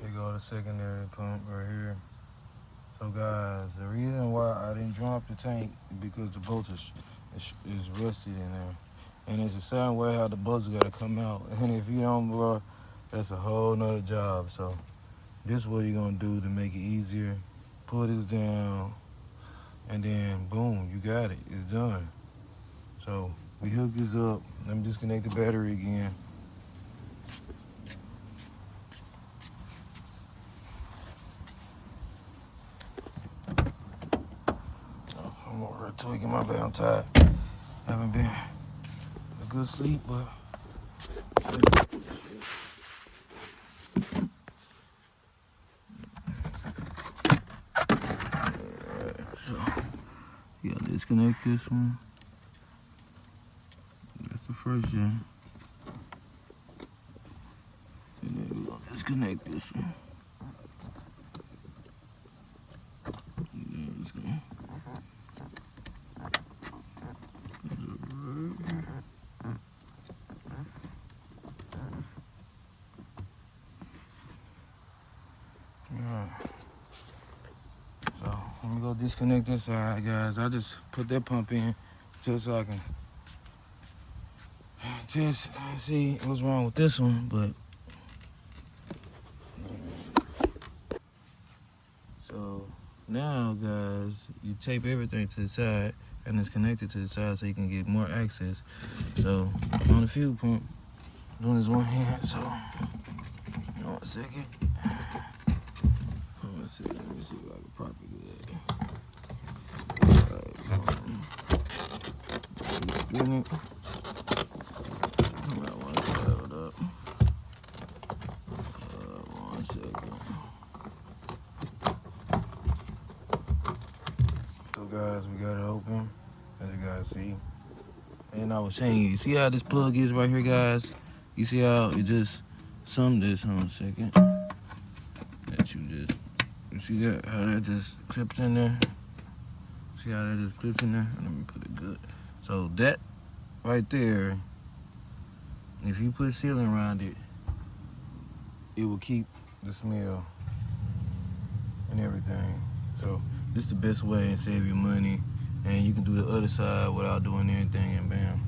Here go the secondary pump right here. So guys, the reason why I didn't drop the tank is because the bolts is rusted in there. And it's a certain way how the bolts gotta come out. And if you don't, bro, that's a whole nother job. So this is what you're gonna do to make it easier. Pull this down, and then boom, you got it. It's done. So we hook this up. Let me disconnect the battery again. I'm over here tweaking my back. I'm tired. Haven't been a good sleep, but so you gotta disconnect this one. That's the first gen. And then we're gonna disconnect this one. And then we're just gonna so let me go disconnect this side, guys. I just put that pump in just so I can just see what's wrong with this one, but so now, guys, you tape everything to the side and it's connected to the side so you can get more access. So on the fuel pump, doing this one hand, so hold on a second. Let me see if I can properly do that. Spin it. Come out one side, hold up. One second. So guys, we got it open, as you guys see. And I was saying, you see how this plug is right here, guys? You see how it just summed this, hold on a second. That you see that, how that just clips in there? See how that just clips in there? Let me put it good. So that right there, if you put sealing around it, it will keep the smell and everything. So this is the best way and save you money. And you can do the other side without doing anything, and bam.